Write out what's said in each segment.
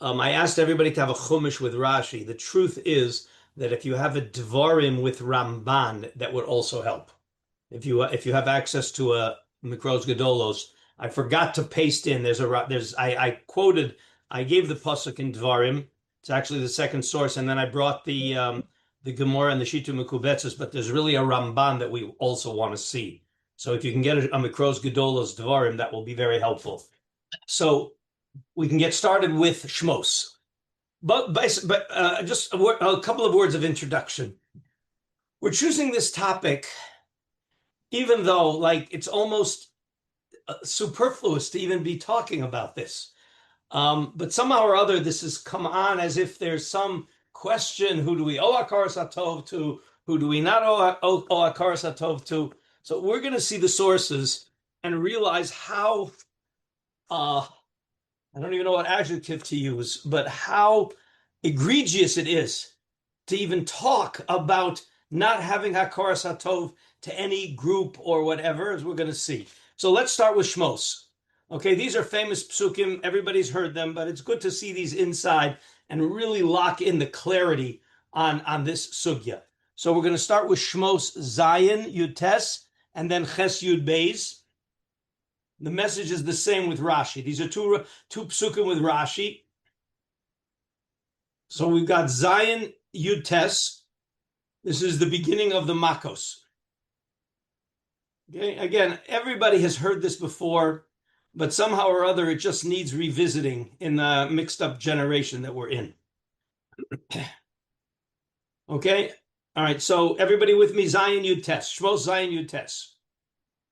I asked everybody to have a chumash with Rashi. The truth is that if you have a dvarim with Ramban, that would also help. If you have access to a Mikros Gedolos, I forgot to paste in. I quoted. I gave the pasuk in dvarim. It's actually the second source, and then I brought the Gemara and the Shitu Mekubetzes. But there's really a Ramban that we also want to see. So if you can get a Mikros Gedolos dvarim, that will be very helpful. So we can get started with Shmos. But just a couple of words of introduction. We're choosing this topic, even though like it's almost superfluous to even be talking about this. But somehow or other, this has come on as if there's some question: who do we owe Hakarat Hatov to? Who do we not owe Hakarat Hatov to? So we're going to see the sources and realize how I don't even know what adjective to use, but how egregious it is to even talk about not having Hakarat Hatov to any group or whatever, as we're going to see. So let's start with Shmos. Okay, these are famous psukim. Everybody's heard them, but it's good to see these inside and really lock in the clarity on this sugya. So we're going to start with Shmos Zayin Yud Tes and then Ches Yud Beis. The message is the same with Rashi. These are two psukim with Rashi. So we've got Zayin Yud Tes. This is the beginning of the Makos. Okay, again, everybody has heard this before, but somehow or other it just needs revisiting in the mixed up generation that we're in. Okay, all right, so everybody with me, Zayin Yud Tes, Shmos Zayin Yud Tes.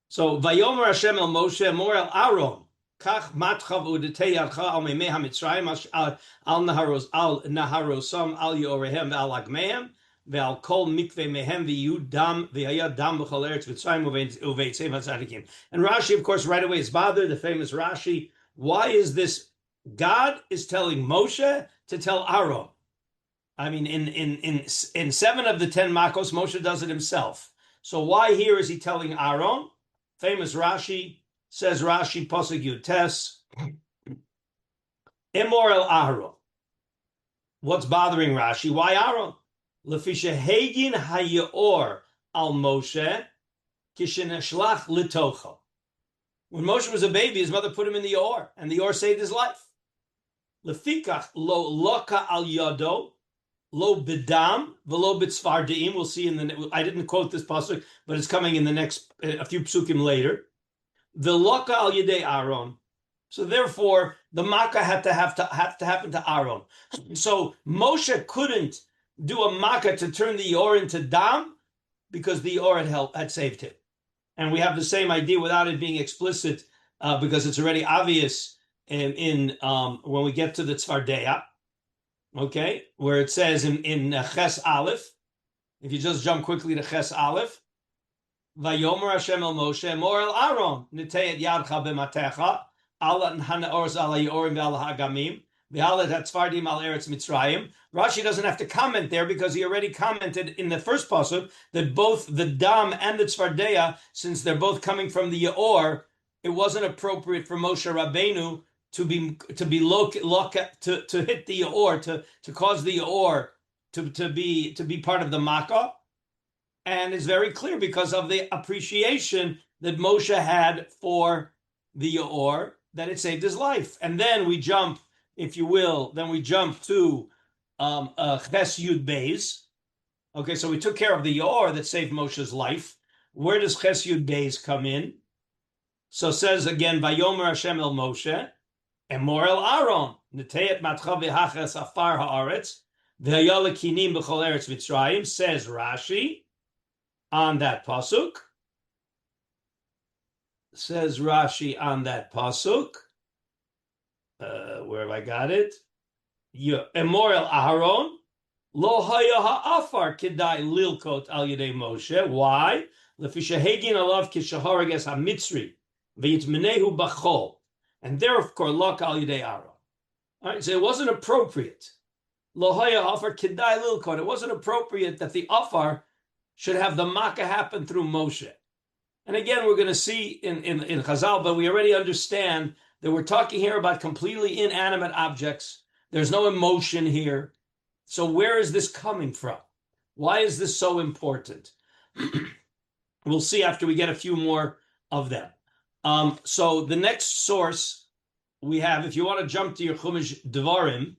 So Vayomer Hashem el Moshe Mor el Aaron Kach matchav udetei yadcha al meimei haMitzrayim al naharosam al yorehem al agmehem ve'al kol mikveh mehem v'yu dam ve'haya dam b'chol eretz Mitzrayim uveitzeim hatzadikim. And Rashi, of course, right away is bothered. The famous Rashi. Why is this? God is telling Moshe to tell Aaron. I mean, in 7 of the 10 Makos, Moshe does it himself. So why here is he telling Aaron? Famous Rashi, says Rashi, Pasuk Yud Tes, Emor el Aaron. What's bothering Rashi? Why Aaron? Lefisha Hegin hayor al Moshe kisheneshlach litocho. When Moshe was a baby, his mother put him in the Yaor, and the Yaor saved his life. Lefikach lo loka al yado, lo bidam, velo bitzvardeim. We'll see in the. I didn't quote this pasuk, but it's coming in the next a few psukim later. Veloka al yedei Aaron. So therefore, the makkah had to happen to Aaron. So Moshe couldn't do a makkah to turn the Yor into dam because the Yor had saved him. And we have the same idea without it being explicit because it's already obvious in when we get to the Tzvardeya. Okay, where it says in Ches Aleph, if you just jump quickly to Ches Aleph, Vayomer Hashem el Moshe Mor el Aaron Nitei et yadcha b'matecha al hanaors al hayorim ve'al hagamim ve'al hatzvardim al eretz Mitzrayim. Rashi doesn't have to comment there because he already commented in the first pasuk that both the dam and the tzvardeya, since they're both coming from the Yaor, it wasn't appropriate for Moshe Rabbeinu to hit the Yaor, to cause the Yaor to be part of the Makkah, and it's very clear because of the appreciation that Moshe had for the Yaor that it saved his life. And then we jump, if you will, to Ches Yud Beis. Okay, so we took care of the Yaor that saved Moshe's life. Where does Ches Yud Beis come in? So it says again, Vayomer Hashem el Moshe Emor el Aaron Neteyet matcha v'hachas afar haaretz v'haya lekinim b'chol eretz Mitzrayim. Says Rashi on that pasuk. Says Rashi on that pasuk. Where have I got it? Emor el Aaron lo haya ha'afar kedai lilkot al yedei Moshe. Why? Lefisha hegin alav kishaharages hamitzri v'yitmenehu b'chol. And therefore, lok al yedei Aaron. All right, so it wasn't appropriate. Lo haya afar kedai lilkot. It wasn't appropriate that the afar should have the makkah happen through Moshe. And again, we're going to see in Chazal, but we already understand that we're talking here about completely inanimate objects. There's no emotion here. So where is this coming from? Why is this so important? We'll see after we get a few more of them. So the next source we have, if you want to jump to your Chumash Devarim.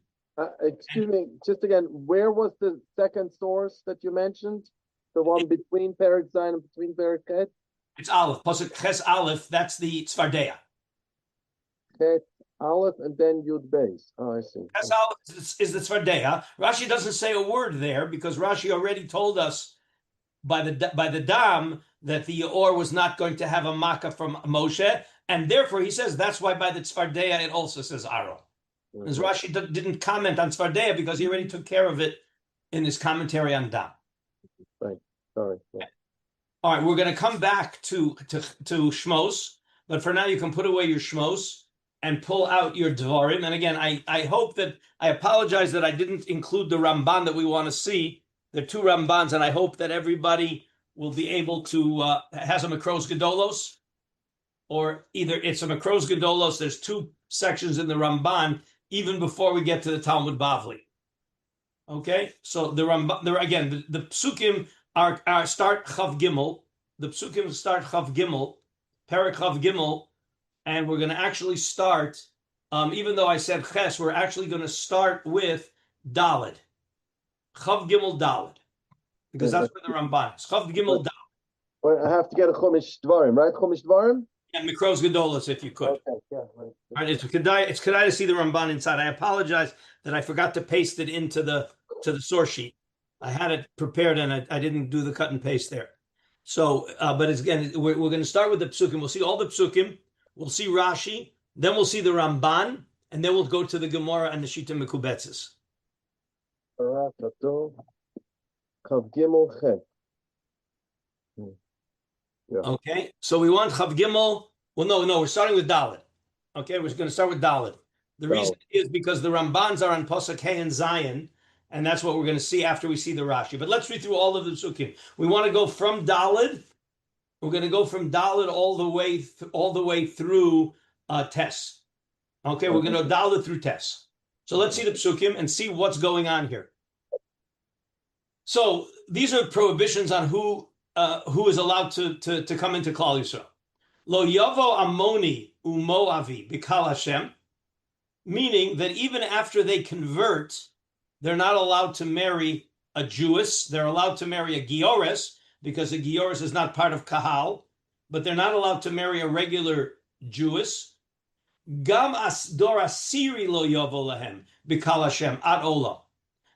Excuse me, just again, where was the second source that you mentioned? The one between Perek Zayin and between Perek Chet? It's Aleph, Pasuk Ches Aleph, that's the Tzfardeya. Chet, Aleph, and then Yud Beis. Oh, I see. Ches Aleph is the Tzfardeya. Rashi doesn't say a word there because Rashi already told us by the Dam that the Or was not going to have a Makkah from Moshe, and therefore he says that's why by the Tzfardeya it also says Aaron. Because Rashi didn't comment on Tzfardeya because he already took care of it in his commentary on Dam. Right. Sorry. Yeah. All right, we're going to come back to Shmos, but for now you can put away your Shmos and pull out your Dvarim. And again, I hope that, I apologize that I didn't include the Ramban that we want to see. There are two Rambans, and I hope that everybody will be able to, has a Makros Gedolos, or either it's a Makros Gedolos, there's two sections in the Ramban, even before we get to the Talmud Bavli. Okay, so the Ramban, again, the Psukim are start Chav Gimel. The Psukim start Chav Gimel, Perek Chav Gimel, and we're going to actually start, even though I said Ches, we're actually going to start with Daled. Chav Gimel Daled. Because that's where the Ramban is. Chav Gimel Daled. Well, I have to get a Chumash Dvarim, right? Chumash Dvarim? And Mikros Gedolos, if you could. Okay, yeah. Right. Right, it's Kedai to see the Ramban inside. I apologize that I forgot to paste it into the source sheet. I had it prepared and I didn't do the cut and paste there. So, but it's, again, we're going to start with the Psukim. We'll see all the Psukim. We'll see Rashi. Then we'll see the Ramban. And then we'll go to the Gemara and the Shita Mekubetzes. Hakarat Hatov, Chav Gimel Chet. Yeah. Okay, so we want Chav Gimel. Well, no, we're starting with Dalet. Okay, we're going to start with Dalet. The reason is because the Rambans are on Pasuk Hey and Zion, and that's what we're going to see after we see the Rashi. But let's read through all of the Psukim. We want to go from Dalet. We're going to go from Dalet all the way through Tes. Okay, we're going to go Dalet through Tes. So let's see the Psukim and see what's going on here. So these are prohibitions on who is allowed to come into Klal Yisrael. Lo yavo Amoni umoavi b'kal Hashem, meaning that even after they convert, they're not allowed to marry a Jewess. They're allowed to marry a Giores, because a Giores is not part of Kahal, but they're not allowed to marry a regular Jewess. Gam dor asiri lo yavo lahem b'kal Hashem ad olam.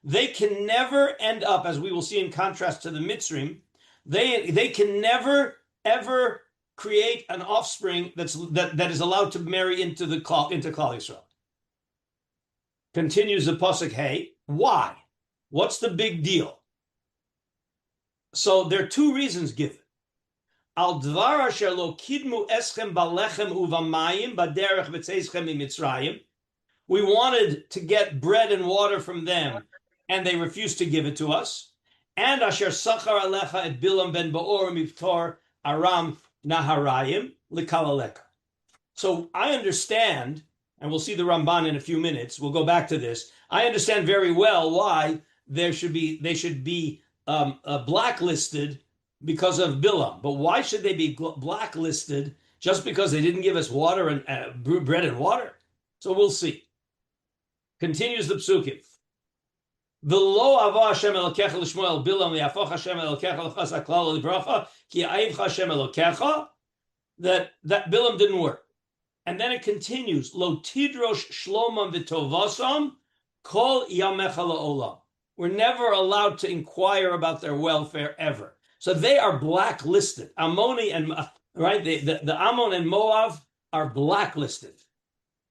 They can never end up, as we will see in contrast to the Mitzrim, they can never ever create an offspring that is allowed to marry into Klal Yisrael. Continues the pasuk. Hey, why? What's the big deal? So there are two reasons given. Al dvar asher lo kidmu eschem balechem uvamayim baderech v'tzeichem mitzrayim. We wanted to get bread and water from them, and they refused to give it to us. And asher sachar alecha et Bilam ben Baor miftor Aram Naharayim likalaleka. So I understand, and we'll see the Ramban in a few minutes. We'll go back to this. I understand very well why they should be blacklisted because of Bilam. But why should they be blacklisted just because they didn't give us water and bread and water? So we'll see. Continues the Psukim. V'lo ava Hashem Elokecha l'shmo el Bilam li'afoch Hashem Elokecha l'chas haklal l'bracha ki ha'ayivcha Hashem Elokecha, that Bilam didn't work. And then it continues, Lo tidrosh shlomam v'tovasam kol yamecha la'olam. We're never allowed to inquire about their welfare ever. So they are blacklisted. Ammoni and right, the Ammon and Moab are blacklisted.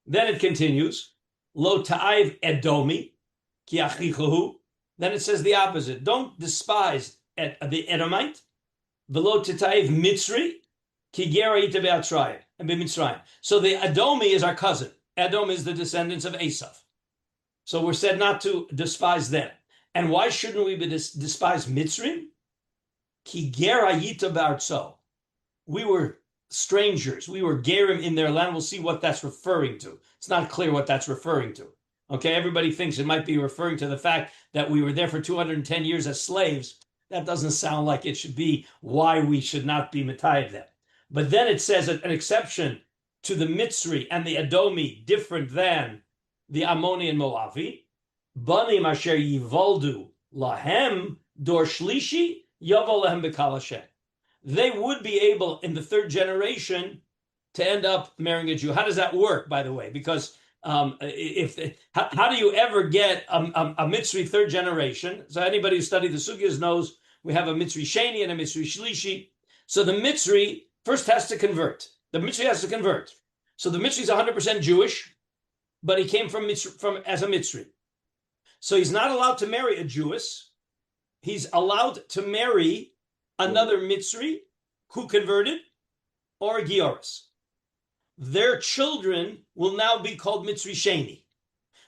Then it continues, Lo ta'ayv Edomi ki achichahu. Then it says the opposite. Don't despise the Edomite. V'lo ta'ayv Mitzri ki gera ita be'atzrayim and be'mitzrayim. So the Edomi is our cousin. Edom is the descendants of Esav. So we're said not to despise them. And why shouldn't we despise Mitzrim? Ki gera yita be'artzo. We were strangers. We were gerim in their land. We'll see what that's referring to. It's not clear what that's referring to. Okay, everybody thinks it might be referring to the fact that we were there for 210 years as slaves. That doesn't sound like it should be why we should not be mitayev them. But then it says an exception to the Mitzri and the Edomi, different than the Ammoni and Moavi. Banim asher yivoldu lahem dor shlishi yavo lahem b'kal. They would be able in the third generation to end up marrying a Jew. How does that work, by the way? Because how do you ever get a Mitzri third generation? So anybody who studied the Sugyas knows we have a Mitzri Sheni and a Mitzri Shlishi. So the Mitzri first has to convert. The Mitzri has to convert. So the Mitzri is 100% Jewish, but he came from as a Mitzri. So he's not allowed to marry a Jewess. He's allowed to marry another Mitzri who converted or a Gioris. Their children will now be called Mitzri Sheni.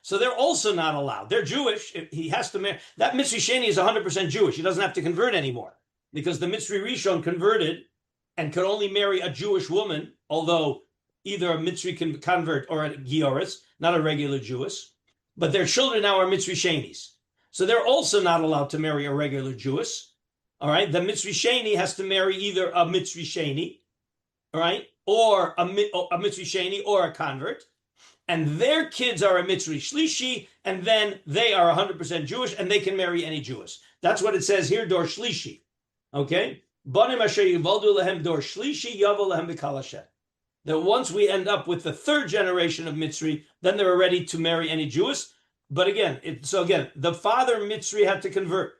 So they're also not allowed. They're Jewish. He has to marry. That Mitzri Sheni is 100% Jewish. He doesn't have to convert anymore because the Mitzri Rishon converted and could only marry a Jewish woman, although either a Mitzri can convert or a Gioris, not a regular Jewess. But their children now are Mitzri Shenis. So they're also not allowed to marry a regular Jewess. All right. The Mitzri Sheni has to marry either a Mitzri Sheni, all right, or a Mitzri Sheni or a convert. And their kids are a Mitzri Shlishi, and then they are 100% Jewish, and they can marry any Jewess. That's what it says here, Dor Shlishi. Okay? Banim asher yivoldu lehem Dor Shlishi yavo lehem b'kal Hashem. That once we end up with the third generation of Mitzri, then they're ready to marry any Jewess. But again, the father Mitzri had to convert,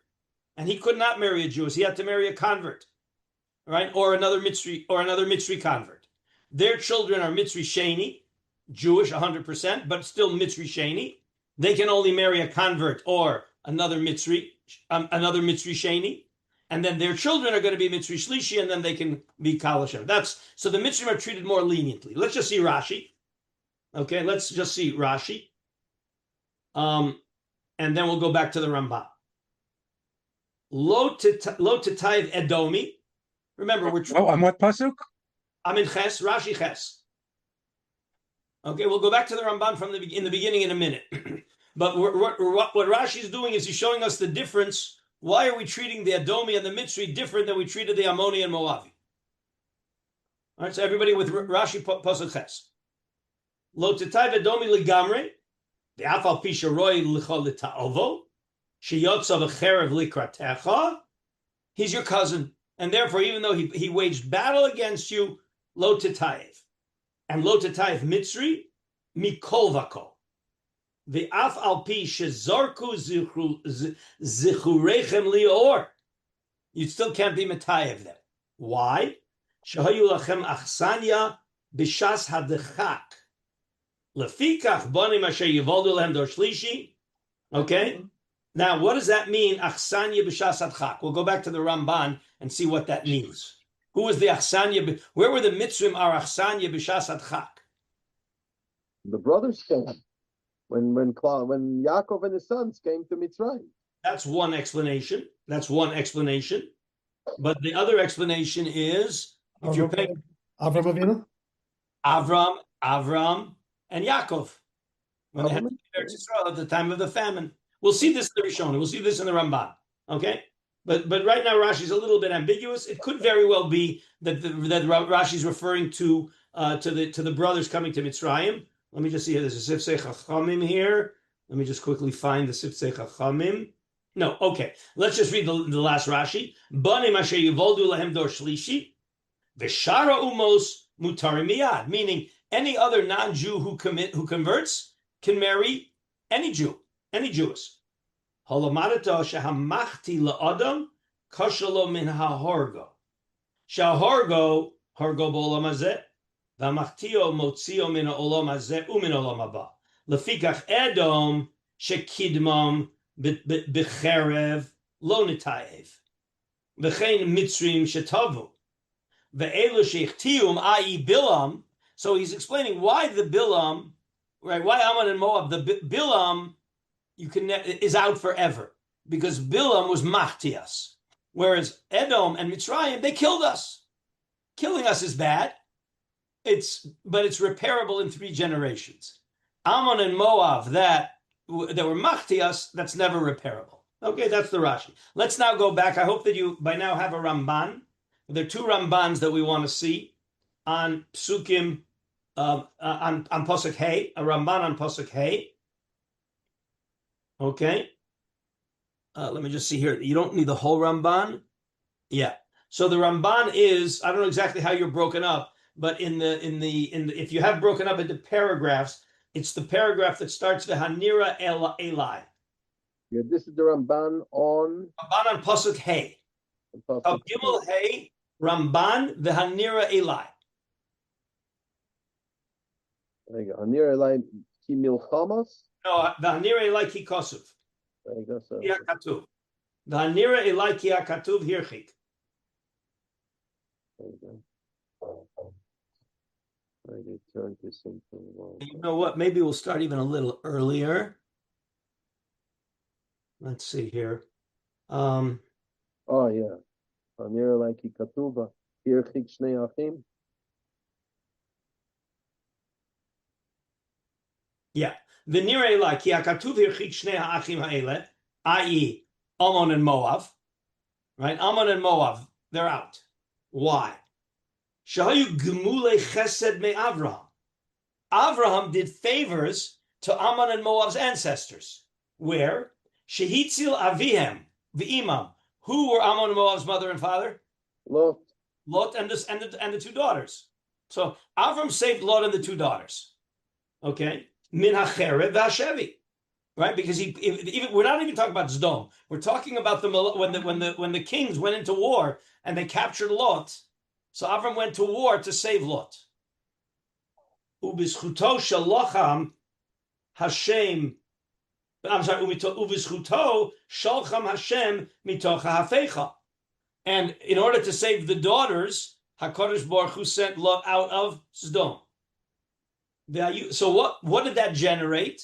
and he could not marry a Jewess. He had to marry a convert, right? Or another Mitzri convert. Their children are Mitzri Sheni, Jewish 100%, but still Mitzri Sheni. They can only marry a convert or another Mitzri Sheni. And then their children are going to be Mitzri Shlishi, and then they can be Kal Hashem. So the Mitzrim are treated more leniently. Let's just see Rashi. Okay, let's just see Rashi. And then we'll go back to the Rambam. Lo Titayv Edomi. Remember, we're... on what pasuk? I'm in Ches, Rashi Ches. Okay, we'll go back to the Ramban from in the beginning in a minute. But what Rashi is doing is he's showing us the difference. Why are we treating the Edomi and the Mitzri different than we treated the Ammoni and Moavi? All right, so everybody with Rashi pasuk Ches. Lo Titayv Edomi Ligamre, the Afal Pisha Roy Lichol Lita'ovo, Sheyotza V'cherev Likratecha. He's your cousin, and therefore, even though he waged battle against you, Lo Titayv. And Lo Titayv Mitzri, Mikol Vakol. The Af Al Pi Shezarku Zichurechem Lior. You still can't be Mitayev them. Why? Shahayu Lachem Achsanya Bishas Hadechak. Lefikach Banim Asher Yivoldu Lehem Dor Shlishi. Okay? Now, what does that mean, Achsanya Bishas Hadechak? We'll go back to the Ramban and see what that means. Who was the Achsanya? Where were the Mitzrim are Achsanya B'Shas Adchak? The brothers came when Yaakov and his sons came to Mitzrayim. That's one explanation. But the other explanation is if you're paying Avram Avinu? Avram, and Yaakov when they had to Eretz Yisrael at the time of the famine. We'll see this in the Rishon. We'll see this in the Ramban. Okay. But right now Rashi's a little bit ambiguous. It could very well be that Rashi's referring to the brothers coming to Mitzrayim. Let me just see here. There's a Sifsei Chachamim here. Let me just quickly find the Sifsei Chachamim. No, okay. Let's just read the last Rashi. Banim asher yivoldu lahem dor shlishi, v'shara umos mutarim miyad. Meaning any other non-Jew who converts can marry any Jew, any Jewess. Holomadata shehamachti la'adam kashalo min ha'horgo. Sha'horgo hargo b'olam hazeh, v'amachtio motzio min ha'olam hazeh u'min ha'olam haba. Lefikach Edom shekidmam b'cherev lo nitayev. V'chein mitzrim shetavu. Ve'elu sheichtiyum ai Bilam. So he's explaining why the Bilam, right? Why Ammon and Moab, the Bilam, is out forever because Bilam was machtias, whereas Edom and Mitzrayim, they killed us. Killing us is bad. But it's repairable in 3 generations. Ammon and Moab, that machtias, that's never repairable. Okay, that's the Rashi. Let's now go back. I hope that you by now have a Ramban. There are two Rambans that we want to see on Psukim, on Pasuk Hey, a Ramban on Pasuk Hey. Okay. Let me just see here. You don't need the whole Ramban. Yeah. So the Ramban is, I don't know exactly how you're broken up, but in the if you have broken up into paragraphs, it's the paragraph that starts with Hanira Eli. Yeah, this is the Ramban on Pasuk Hey. Gimel Hey, Ramban v'Hanira Eli. There you go. Hanira Eli ki milchamas. No, v'Hanira Eli ki kosuv. There you go. So. Ki hakatuv. V'Hanira Eli ki hakatuv hirchik. There you go. Maybe turn to something. You know what? Maybe we'll start even a little earlier. Let's see here. Oh yeah. Hanira Eli ki katuva hirchik shnei achim. Yeah. V'nira Eli ki hakatuv hirchik shnei ha'achim ha'ele, i.e. Ammon and Moab. Right? Ammon and Moab, they're out. Why? Shahayu gemule chesed me Avraham. Avraham did favors to Ammon and Moab's ancestors. Where? Shehitzil avihem v'imam. Who were Ammon and Moab's mother and father? Lot. Lot and the two daughters. So Avram saved Lot and the two daughters. Okay? Min hacheret v'hashevi. Right? Because we're not even talking about Zdom. We're talking about when the kings went into war and they captured Lot. So Avram went to war to save Lot. Ubizchuto shalacham Hashem. I'm sorry. Ubizchuto shalcham Hashem mitocha hafecha. And in order to save the daughters, HaKadosh Baruch Hu sent Lot out of Sodom. So what did that generate?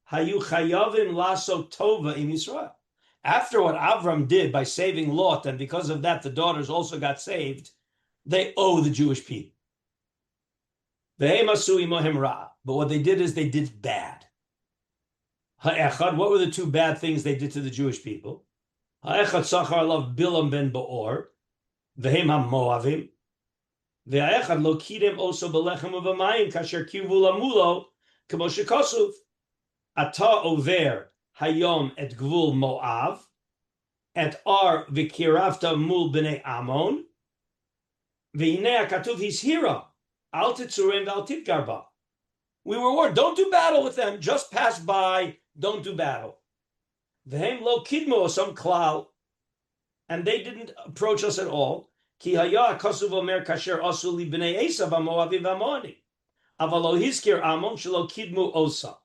Hayu chayavim laso tova im Yisrael. After what Avram did by saving Lot, and because of that the daughters also got saved, they owe the Jewish people. But what they did is they did bad. What were the two bad things they did to the Jewish people? Ha'echad sachar alav Bilam ben Beor, v'hem ha'moavim, v'ha'echad lo kidem oso belechem u'v'mayim kasher kivu lamulo k'mo shekosuv. Ata over hayom et gvul Moav, et ar v'kiravta mul b'nei Ammon, v'hinei ha'katuv hishira, al titzurim v'al titgarba. We were warned, don't do battle with them, just pass by, don't do battle. V'hem lo kidmu osam klal, and they didn't approach us at all. Ki haya ha'kasuv omer kasher osu li b'nei Esav ha'moavi v'amoni, aval lo hizkir Ammon shelo kidmu osa.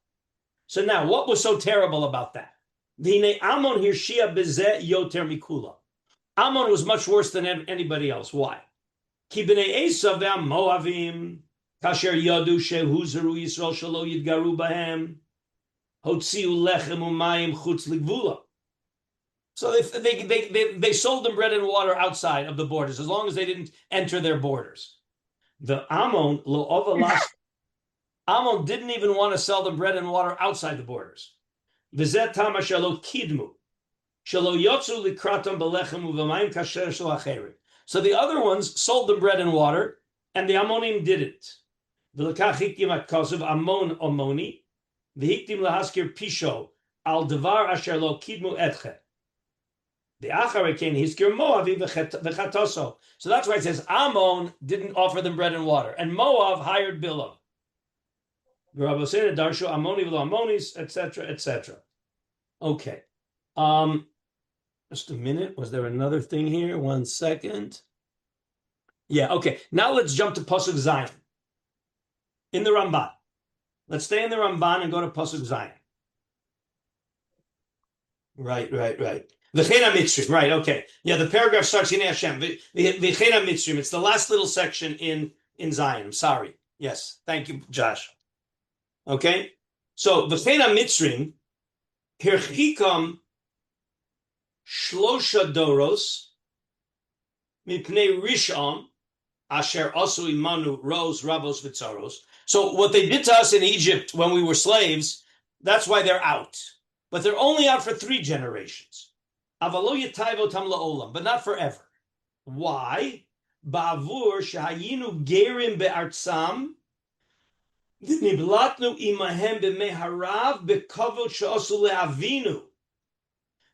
So now, what was so terrible about that? V'hinei Ammon hirshia bezeh yoter mikula. Ammon was much worse than anybody else. Why? Ki b'nei Esav v'amoavim kasher yadu shehuzeru Yisrael shelo yidgaru bahem hotziu lechem umayim chutz ligvula. So they sold them bread and water outside of the borders as long as they didn't enter their borders. The Ammon lo ovalas. Ammon didn't even want to sell them bread and water outside the borders. V'zet tama shelo kidmu, shelo yotzu likratam belechem u'v'mayim kasher shel acherim. So the other ones sold them bread and water, and the Ammonim didn't. V'lekach hiktim at kosev Ammon omoni, v'hiktim lahaskir pisho al devar asher lo kidmu etche. The achareken hiskir Moavi v'chatoso. So that's why it says Ammon didn't offer them bread and water, and Moab hired Bilam. Darshu Ammoni v'lo Ammonis, etc., etc. Okay. Just a minute. Was there another thing here? 1 second. Yeah, okay. Now let's jump to Pasuk Zayin. In the Ramban. Let's stay in the Ramban and go to Pasuk Zayin. Right. V'chena Mitzrim. Right, okay. Yeah, the paragraph starts in Hashem. V'chena Mitzrim. It's the last little section in Zayin. I'm sorry. Yes. Thank you, Josh. Okay, so v'chena Mitzrim hirchikam shlosha doros mipnei risham asher asu imanu ros rabos v'tzaros. So what they did to us in Egypt when we were slaves, That's why they're out. But they're only out for 3 generations. Avalo yetayvo tam la'olam, but not forever. Why? Ba'avur shehayinu gerim be'artzam v'niblatnu imahem b'meharav b'kavod she'osu le'avinu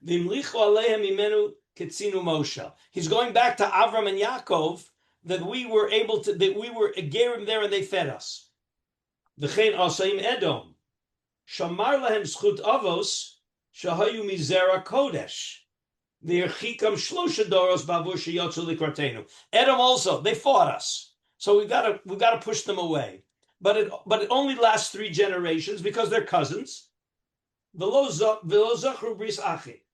v'imlichu alehem imenu ketzinu Moshe. He's going back to Avram and Yaakov that we were gerim there and they fed us. V'chein asaim Edom. Shamar lahem zchut avos shahayu mizera kodesh. V'yerchikam shlosha doros ba'avur sheyotzu likratenu. Edom also, they fought us, so we've got to push them away. But it only lasts 3 generations because they're cousins. V'lo zachru bris achi.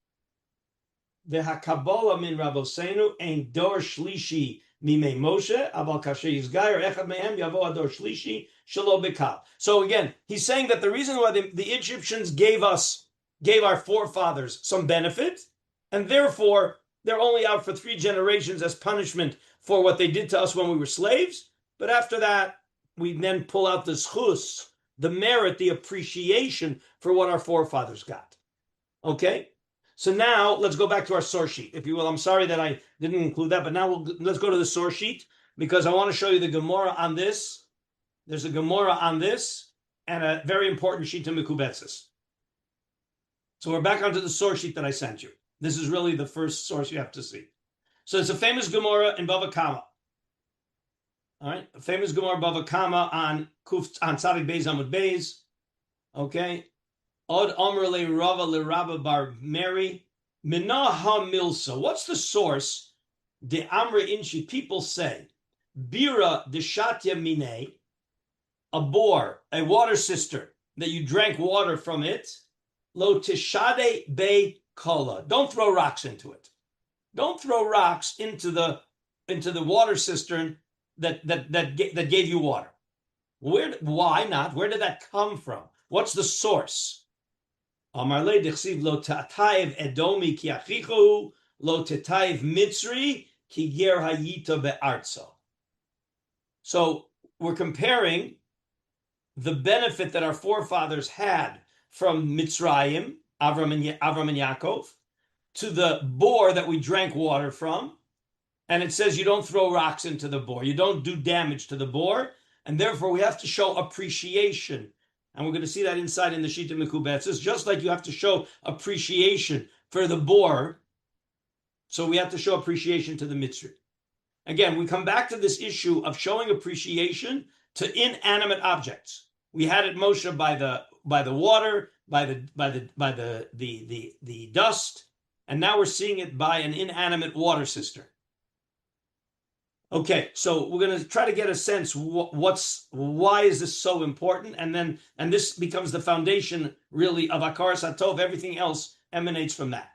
V'hakabola min rabosenu ein dor shlishi mimei Moshe aval kasher yizgayer echad mehem yavo ador shlishi shelo bekal. So again, he's saying that the reason why the Egyptians gave our forefathers some benefit, and therefore they're only out for 3 generations as punishment for what they did to us when we were slaves. But after that, we then pull out the zchus, the merit, the appreciation for what our forefathers got. Okay? So now let's go back to our source sheet, if you will. I'm sorry that I didn't include that, but now let's go to the source sheet because I want to show you the Gemara on this. There's a Gemara on this and a very important sheet to Mekubetzes. So we're back onto the source sheet that I sent you. This is really the first source you have to see. So it's a famous Gemara in Bava Kama. All right, a famous Gemara Bava Kama on Tzadik Beis Amud Beis. Okay. Od Omer le Rava le Rabba bar Mary Mina ha Milsa. What's the source? De Amra Inshi. People say Bira de Shatya Mine, a bore, a water cistern that you drank water from it. Lo Tishade Be Kala. Don't throw rocks into it. Don't throw rocks into the water cistern that gave you water. Why not? Where did that come from? What's the source? Amar le dichsiv lo ta'tayev edomi ki achichu lo ta'tayev mitzri ki ger hayita be'artso. So we're comparing the benefit that our forefathers had from Mitzrayim, Avram and Yaakov, to the bore that we drank water from. And it says you don't throw rocks into the bore. You don't do damage to the bore. And therefore we have to show appreciation. And we're going to see that inside in the Shita Mekubetzes, just like you have to show appreciation for the bore. So we have to show appreciation to the Mitzri. Again, we come back to this issue of showing appreciation to inanimate objects. We had it Moshe by the water, by the dust, and now we're seeing it by an inanimate water cistern. Okay, so we're going to try to get a sense why is this so important, and this becomes the foundation really of Hakarat Hatov. Everything else emanates from that.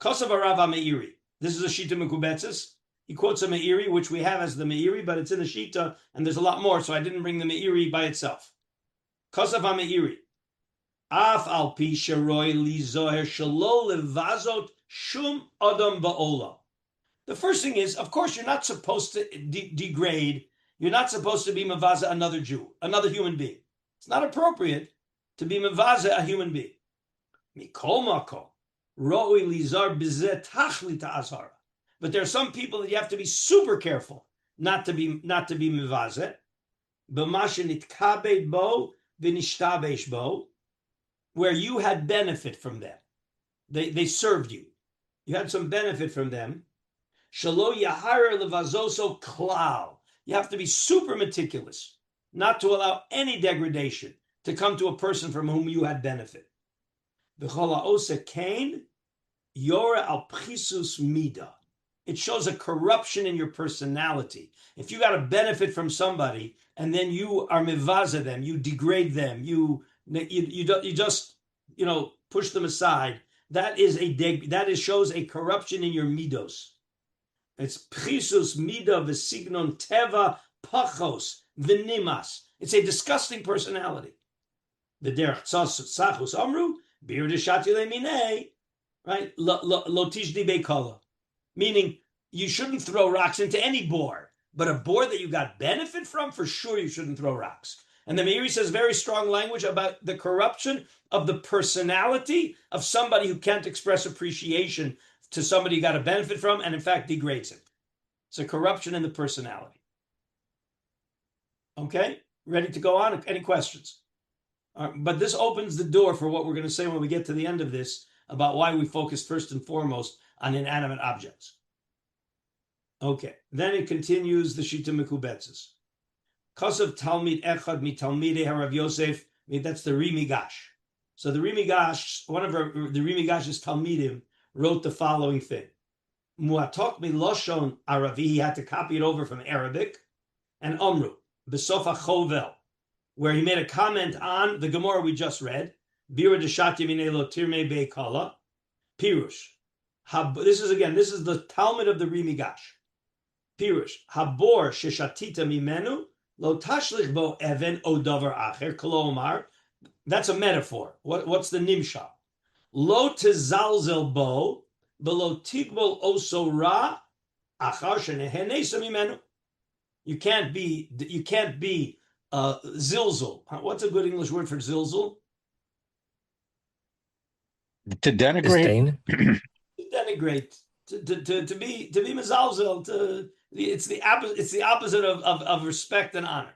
Kosav Rava Meiri. This is a Shita Mekubetzes. He quotes a Meiri, which we have as the Meiri, but it's in the Shita, and there's a lot more, so I didn't bring the Meiri by itself. Kosav Meiri. Af al pi sheroi li zoher shelo levazot shum adam ba'olam. The first thing is, of course, you're not supposed to degrade. You're not supposed to be mevaza another Jew, another human being. It's not appropriate to be mevaza a human being. Mikol makom roi lizar b'zeh tachlit ha'azhara. But there are some people that you have to be super careful not to be mevaza. B'ma shenitkabed bo v'nishtabesh bo, where you had benefit from them. They served you. You had some benefit from them. Shalo yaharer levazoso klal. You have to be super meticulous, not to allow any degradation to come to a person from whom you had benefit. V'chola osa kain yora al pchisus mida. It shows a corruption in your personality. If you got a benefit from somebody and then you are mevaza them, you degrade them, you just push them aside. That shows a corruption in your midos. It's pchisus mida v'signon teva pachos v'nimas. It's a disgusting personality. The derech tzachus amru bir deshati lemine, right? Lo tishdi beikala, meaning you shouldn't throw rocks into any bore, but a bore that you got benefit from, for sure you shouldn't throw rocks. And the Meiri says very strong language about the corruption of the personality of somebody who can't express appreciation to somebody who got a benefit from, and in fact degrades him. It's a corruption in the personality. Okay, ready to go on? Any questions? But this opens the door for what we're going to say when we get to the end of this about why we focus first and foremost on inanimate objects. Okay, then it continues the Shita Mekubetzes. Kosav Talmid Echad Mi Talmidei Harav Yosef. That's the Rimigash. So the Rimigash, one of the Rimigash's Talmidim, wrote the following thing. Muatok Mi Loshon Aravi. He had to copy it over from Arabic. And Omru Besofa Chovel, where he made a comment on the Gemara we just read. Bira Deshati Minelo Tirme Beikala. Pirush. This is the Talmud of the Rimigash. Pirush. Habor Sheshatita Mimenu. Lo tashlich bo even o davar acher kolomar. That's a metaphor. What's the nimshal? Lo tezalzel bo below tigbol oso ra achar shenehenesa mimenu. You can't be zilzul. What's a good English word for zilzul? To denigrate. To denigrate. To be mezalzel. It's the opposite of respect and honor.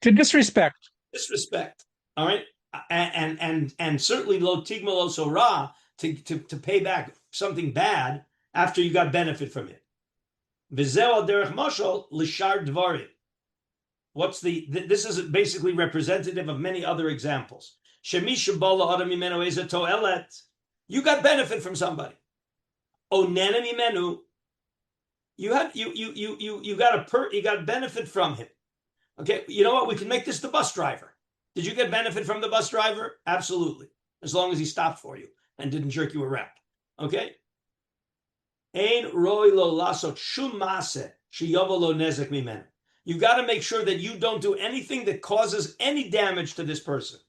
To disrespect. Disrespect. All right. And certainly lo tigma lo sorah, to pay back something bad after you got benefit from it. V'zeu al derech mashal l'shar dvarim. This is basically representative of many other examples. Shemishu bala adam mimenu eza toelet. You got benefit from somebody. Onena mimenu. You got benefit from him. Okay, you know what? We can make this the bus driver. Did you get benefit from the bus driver? Absolutely, as long as he stopped for you and didn't jerk you around. Okay. Ein roi lo lasot shum maaseh sheyavo lo nezek mimenu. You got to make sure that you don't do anything that causes any damage to this person.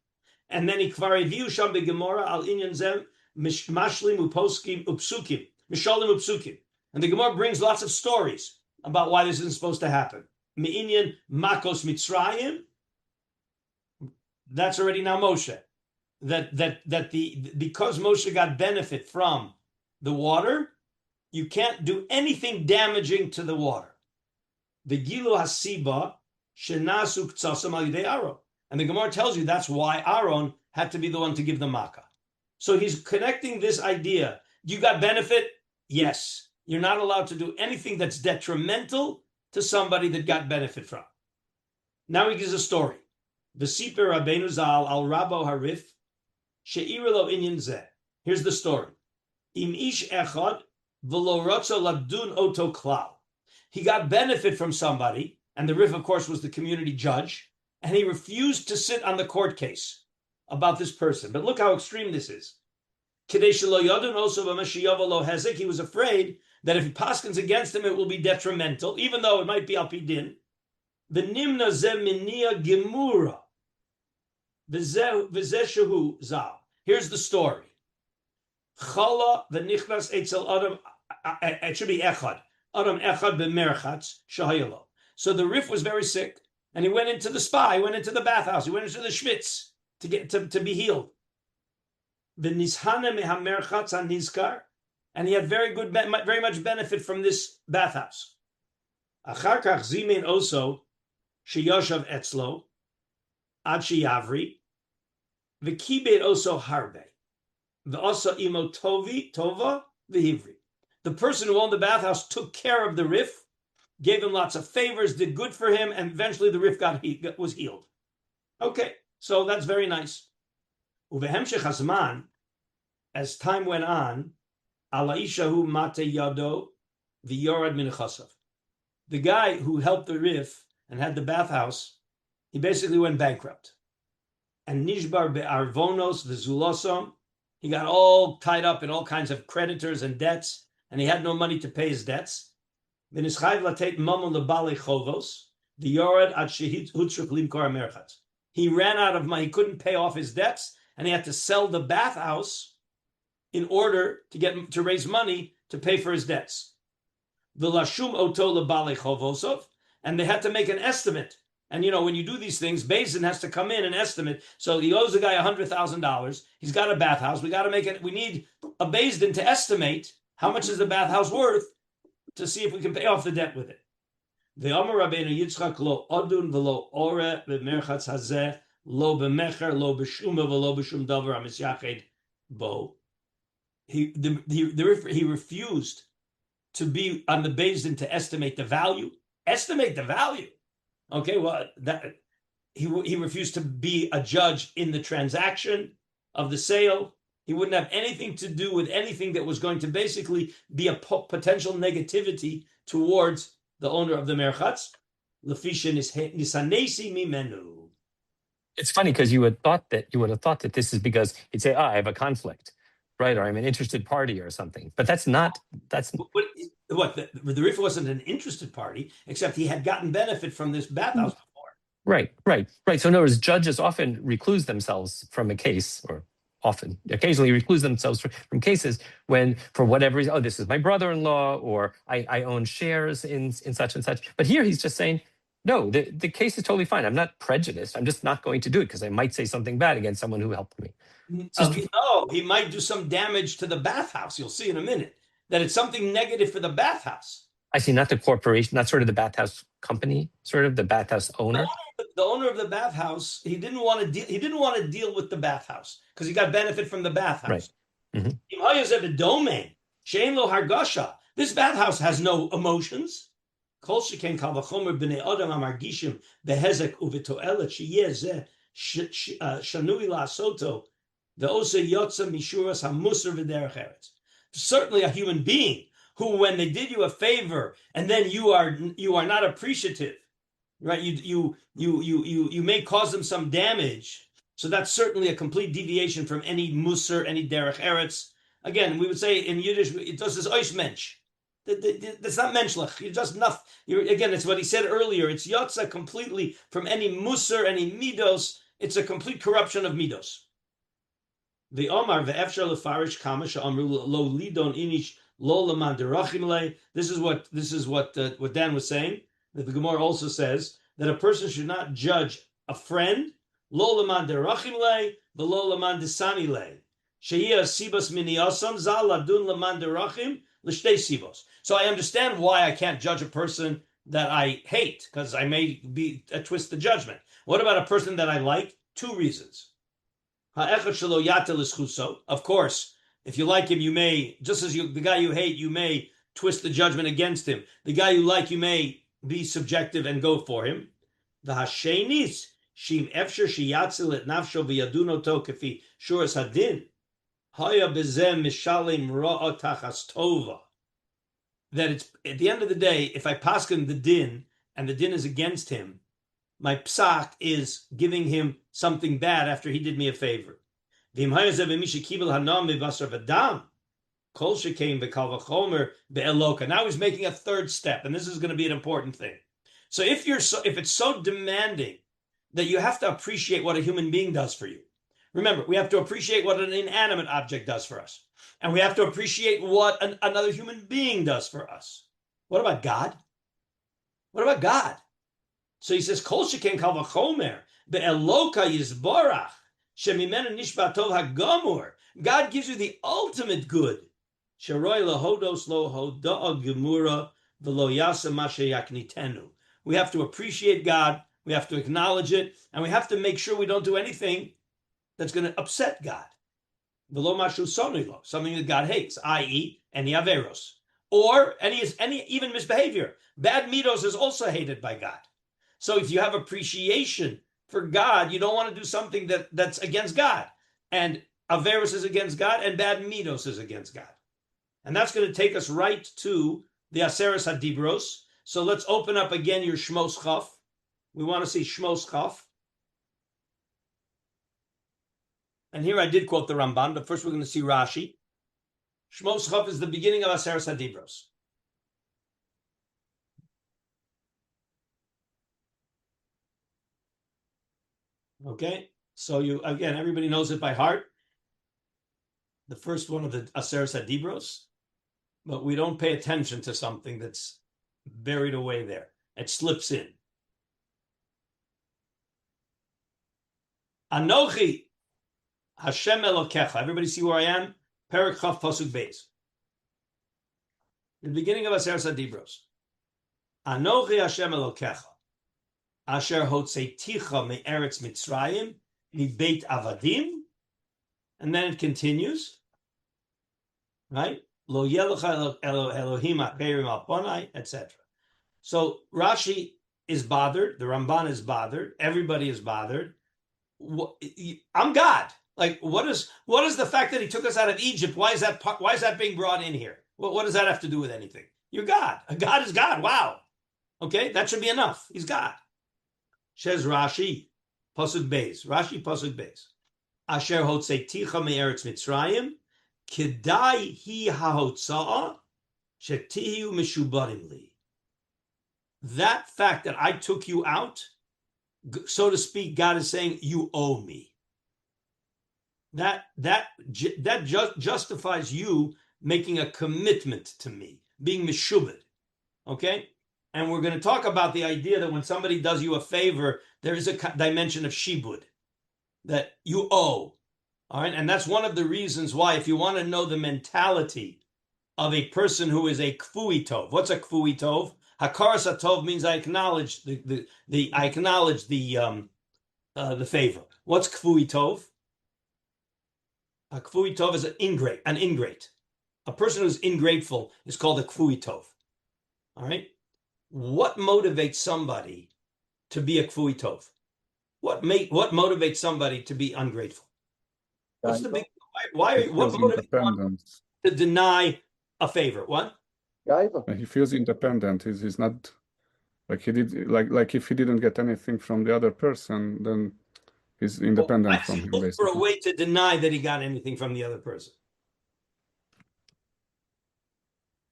And then he kvar eviu sham begemora al inyan zem mashlim uposkim upsukim mishalim upsukim. And the Gemara brings lots of stories about why this isn't supposed to happen. Me'inyan makos mitzrayim. That's already now Moshe. Because Moshe got benefit from the water, you can't do anything damaging to the water. The gilu hasiba shenasu ktsasam al yidei Aaron. And the Gemara tells you that's why Aaron had to be the one to give the makkah. So he's connecting this idea. You got benefit? Yes. You're not allowed to do anything that's detrimental to somebody that got benefit from. Now he gives a story. V'siper Rabbeinu Zal al Rabo Harif she'ira lo inyan zeh. Here's the story. Im ish echad v'lo rotzo ladun oto klal. He got benefit from somebody, and the Rif, of course, was the community judge, and he refused to sit on the court case about this person. But look how extreme this is. He was afraid that if he paskins against him, it will be detrimental, even though it might be al pidin. The nimna ze minia gemura. V'zeshehu zal. Here's the story. Chala v'nichnas etzel adam. It should be echad. Adam echad b'merchatz shahayalo. So the Rif was very sick, and he went into the spa. He went into the bathhouse. He went into the schwitz to get to be healed. V'nishana mehamerchatz anizkar. And he had very much benefit from this bathhouse. Achar kach zimin oso sheyoshav etzlo ad sheyavri v'kibed oso harbe v'oso imo tova v'hivri. The person who owned the bathhouse took care of the Rif, gave him lots of favors, did good for him, and eventually the Rif was healed. Okay, so that's very nice. Uvehemshech hazman, as time went on, Alaishahu mate yado v'yorad min chasav. The guy who helped the Rif and had the bathhouse, he basically went bankrupt. And nishbar be'arvonos v'zulosom, he got all tied up in all kinds of creditors and debts, and he had no money to pay his debts. V'nischayv latet mamon lebali chovos v'yorad ad shehutzruk limkor merchatz. He ran out of money. He couldn't pay off his debts, and he had to sell the bathhouse in order to raise money to pay for his debts. V'lashum oto lebali chovosov, and they had to make an estimate And when you do these things, Beis Din has to come in and estimate. So he owes the guy $100,000. He's got a bathhouse. We got to make it. We need a Beis Din to estimate how much is the bathhouse worth to see if we can pay off the debt with it. The Amar Rabbeinu Yitzchak lo odun v'lo ore b'merchatz hazeh lo b'mecher lo b'shuma v'lo b'shum davar hamisyached bo. He refused to be on the Beis Din to estimate the value. Estimate the value. Okay, well, that he refused to be a judge in the transaction of the sale. He wouldn't have anything to do with anything that was going to basically be a potential negativity towards the owner of the merchatz. It's funny because you would have thought that this is because he'd say, I have a conflict, right? Or I'm an interested party or something. But that's not. The Rif wasn't an interested party, except he had gotten benefit from this bathhouse before. Right. So in other words, judges often recluse themselves from a case, or occasionally recluse themselves from cases when, for whatever reason, this is my brother-in-law, or I own shares in such and such. But here he's just saying, no, the case is totally fine. I'm not prejudiced. I'm just not going to do it because I might say something bad against someone who helped me. No, he might do some damage to the bathhouse. You'll see in a minute that it's something negative for the bathhouse. I see, not the corporation, not sort of the bathhouse company, sort of the bathhouse owner. The owner of the bathhouse, he didn't want to deal with the bathhouse because he got benefit from the bathhouse. Right. This bathhouse has no emotions. Certainly a human being who, when they did you a favor and then you are not appreciative, right? You may cause them some damage. So that's certainly a complete deviation from any musar, any derech eretz. Again, we would say in Yiddish, it does this ois mensch. That's not menschlich. You're just enough. Again, it's what he said earlier. It's yotza completely from any musar, any midos. It's a complete corruption of midos. The Omar ve'efshar lefarish kama she'amru lo lidon inish lo leman derachim le. This is what Dan was saying. That the Gemara also says that a person should not judge a friend lo leman derachim le v'lo leman desani le. She'iyah sibos miniosam zal ladun leman derachim l'shtei sibos. So I understand why I can't judge a person that I hate, because I may be twist the judgment. What about a person that I like? 2 reasons. Of course, if you like him, you may, just as the guy you hate, you may twist the judgment against him. The guy you like, you may be subjective and go for him. The hashenis shim efsher sheyatzel et nafsho v'yaduno to kefi shuras hadin haya bezem mishalim ra'a tachas tova. That it's at the end of the day, if I paskin the din and the din is against him, my psak is giving him something bad after he did me a favor. Now he's making a third step, and this is going to be an important thing. So if it's so demanding that you have to appreciate what a human being does for you. Remember, we have to appreciate what an inanimate object does for us. And we have to appreciate what another human being does for us. What about God? What about God? So he says, Kol sheken kal v'chomer be'eloka yizborach shemimenu nishba tov hagamur. God gives you the ultimate good. Sharoi lahodos lo hoda'a gemura v'lo yasa ma sheyaknitenu. We have to appreciate God, we have to acknowledge it, and we have to make sure we don't do anything that's going to upset God. V'lo mashu sonilo, something that God hates, i.e., any averos, or any even misbehavior. Bad midos is also hated by God. So if you have appreciation for God, you don't want to do something that's against God. And Averos is against God, and bad midos is against God. And that's going to take us right to the Aseres HaDibros. So let's open up again your Shmos Chaf. We want to see Shmos Chaf. And here I did quote the Ramban, but first we're going to see Rashi. Shmos Chaf is the beginning of Aseres HaDibros. Okay, so everybody knows it by heart. The first one of the Aseres HaDibros, but we don't pay attention to something that's buried away there. It slips in. Anochi Hashem Elokecha. Everybody see where I am? Perek Chaf Pasuk Beis. The beginning of Aseret Dibros. Anochi Hashem Elokecha. Asher Hotzeiticha me'eretz Mitzrayim mi'beit avadim. And then it continues, right? Lo yelucha Elohim ha'perim alponai, etc. So Rashi is bothered. The Ramban is bothered. Everybody is bothered. I'm God. Like, what is the fact that he took us out of Egypt? Why is that being brought in here? What does that have to do with anything? You're God. God is God. Wow. Okay, that should be enough. He's God. Says Rashi, Pasuk Beis. Rashi, Pasuk Beis. Asher hotzeiticha me'eretz Mitzrayim, kedai hi hahotza'a, shetihu mishubarim li. That fact that I took you out, so to speak, God is saying, you owe me. That justifies you making a commitment to me, being mishubed. Okay? And we're going to talk about the idea that when somebody does you a favor, there is a dimension of shibud that you owe. All right? And that's one of the reasons why, if you want to know the mentality of a person who is a kfui tov. What's a kfui tov? Hakarat Hatov means I acknowledge the favor. What's kfui tov? A kfui tov is an ingrate. A person who's ingrateful is called a kfui tov. All right? What motivates somebody to be a kfui tov? What motivates somebody to be ungrateful? What's the big why? What motivates one to deny a favor? What? He feels independent. He's not like he did. Like if he didn't get anything from the other person, then he's independent from him. Look for a way to deny that he got anything from the other person.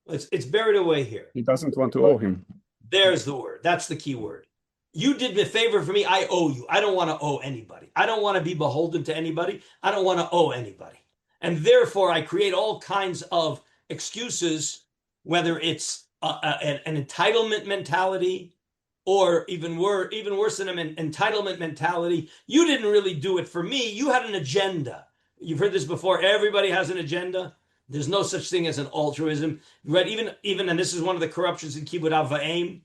It's buried away here. He doesn't want to owe him. There's the word. That's the key word. You did me a favor for me. I owe you. I don't want to owe anybody. I don't want to be beholden to anybody. I don't want to owe anybody. And therefore, I create all kinds of excuses, whether it's an entitlement mentality or even worse than an entitlement mentality. You didn't really do it for me. You had an agenda. You've heard this before. Everybody has an agenda. There's no such thing as an altruism. Right? Even, and this is one of the corruptions in Kibbutz Avaim.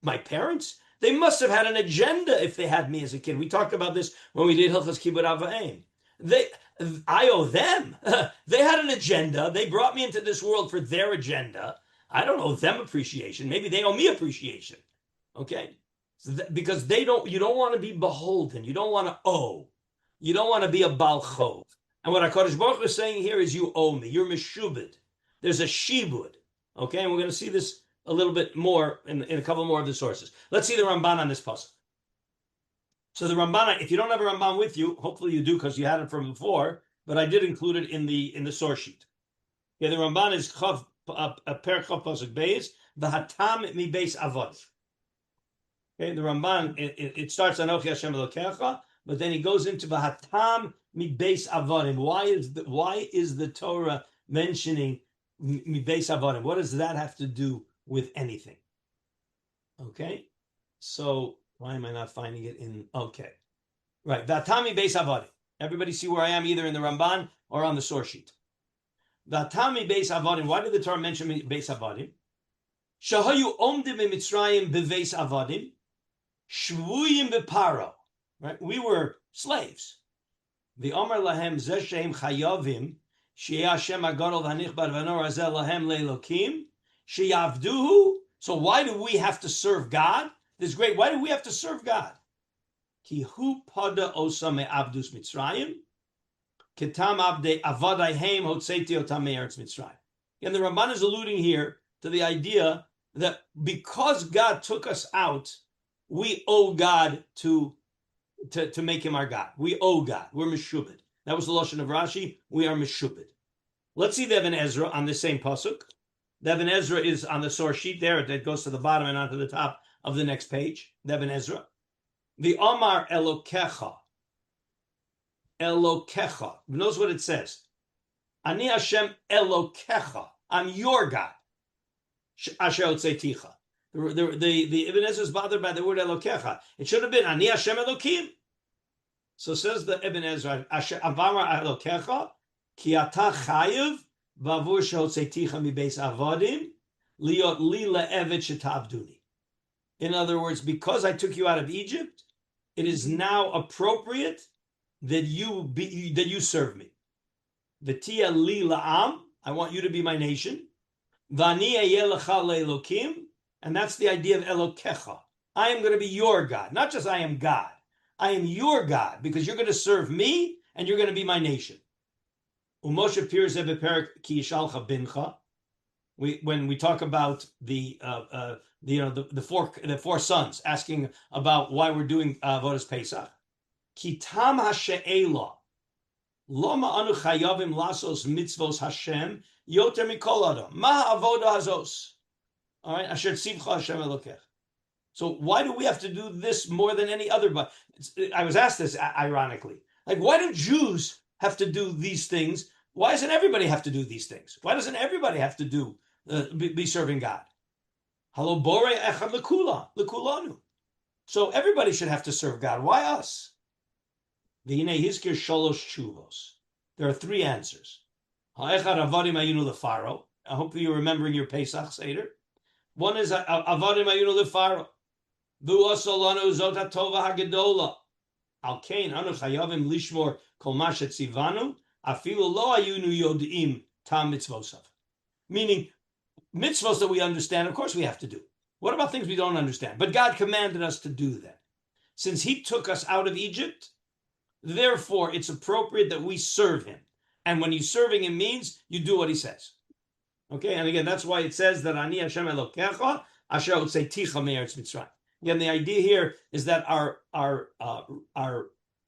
My parents, they must have had an agenda if they had me as a kid. We talked about this when we did Hilchos Kibbutz Avaim. I owe them. They had an agenda. They brought me into this world for their agenda. I don't owe them appreciation. Maybe they owe me appreciation. Okay, because you don't want to be beholden. You don't want to owe. You don't want to be a bal chov. And what HaKadosh Baruch Hu is saying here is, you owe me. You're meshubed. There's a shibud. Okay, and we're going to see this a little bit more in a couple more of the sources. Let's see the Ramban on this pasuk. So the Ramban, if you don't have a Ramban with you, hopefully you do because you had it from before, but I did include it in the source sheet. Yeah, the Ramban is Perek Chav Pasuk Beis, V'hatam mi beis avod. Okay, the Ramban, it starts Anochi Hashem Elokecha, but then he goes into V'hatam mi beis avodim. Why is the Torah mentioning mi beis avodim? What does that have to do with anything? Okay, so why am I not finding it in? Okay, right. Vatami beis avodim. Everybody see where I am, either in the Ramban or on the source sheet. Vatami beis avodim. Why did the Torah mention beis avodim? Shahayu omdim b'Mitzrayim beveis avodim, shvuyim b'paro. Right, we were slaves. The Omer lahem zeh shehem chayavim sheyeh Hashem agadol v'hanich bar v'nor hazeh lahem le'elokim sheyavduhu. So why do we have to serve God? This is great. Why do we have to serve God? Ki hu pada osa me'avdus Mitzrayim, ketam avdei avadayhem hotzeiti otam me'eretz Mitzrayim. And the Ramban is alluding here to the idea that because God took us out, we owe God to make him our God. We owe God. We're meshubed. That was the lashon of Rashi. We are meshubed. Let's see the Even Ezra on the same pasuk. The Even Ezra is on the source sheet there. That goes to the bottom and onto the top of the next page. The Even Ezra. The Omar Elokecha. Elokecha. Knows what it says. Ani Hashem Elokecha. I'm your God. Asher Otzeiticha. The Ibn Ezra is bothered by the word Elokecha. It should have been Ani Hashem Elokim. So says the Ibn Ezra, Avamar Elokecha, Ki ata chayiv v'avur shehotzeticha mibeis avodim liot li le'evet shetavduni. In other words, because I took you out of Egypt, it is now appropriate that you serve me. V'tia li la'am, I want you to be my nation. V'ani eyeh lecha le'elokim, and that's the idea of Elokecha. I am going to be your God. Not just I am God. I am your God because you're going to serve me and you're going to be my nation. Umoshe Pirze beperik ki yishalcha bincha. When we talk about the four sons asking about why we're doing Avodas Pesach, Kitam hashe'ela loma anu chayavim lasos mitzvos Hashem yoter mikol adam ma avoda hazos. All right, asher tzivcha Hashem elokech. So why do we have to do this more than any other? But I was asked this ironically, like why do Jews have to do these things? Why doesn't everybody have to do these things? Why doesn't everybody have to do be serving God? Halo bore echad lekulanu. So everybody should have to serve God. Why us? V'hinei hizkir shalosh tshuvos. There are three answers. Ha'echad avadim ayinu lefaro. I hope you're remembering your Pesach Seder. One is avadim ayinu lefaro. V'uasolanu zot hatova hagedola. Al kain anu chayavim lishmor kol ma shetzivanu afilu lo ayunu yodim tam mitzvosav. Meaning, mitzvos that we understand, of course we have to do. What about things we don't understand? But God commanded us to do that. Since he took us out of Egypt, therefore it's appropriate that we serve him. And when you serving him means you do what he says. Okay, and again, that's why it says that Ani Hashem Elokecha asher hotzeticha me'eretz Mitzrayim. Again, the idea here is that our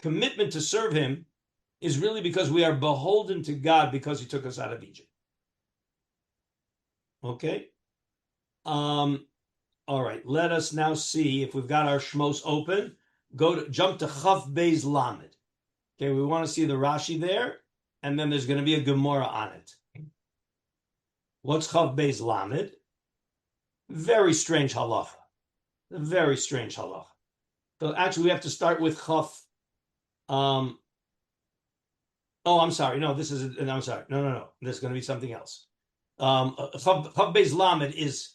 commitment to serve him is really because we are beholden to God because he took us out of Egypt. Okay. All right. Let us now see if we've got our shmos open. Jump to Chaf Beis Lamed. Okay, we want to see the Rashi there, and then there's going to be a Gemara on it. What's Chaf Beis Lamed? Very strange halacha. Very strange halacha. So actually, we have to start with Chaf. Oh, I'm sorry. No, this is. I'm sorry. No. There's going to be something else. Chaf Beis Lamed is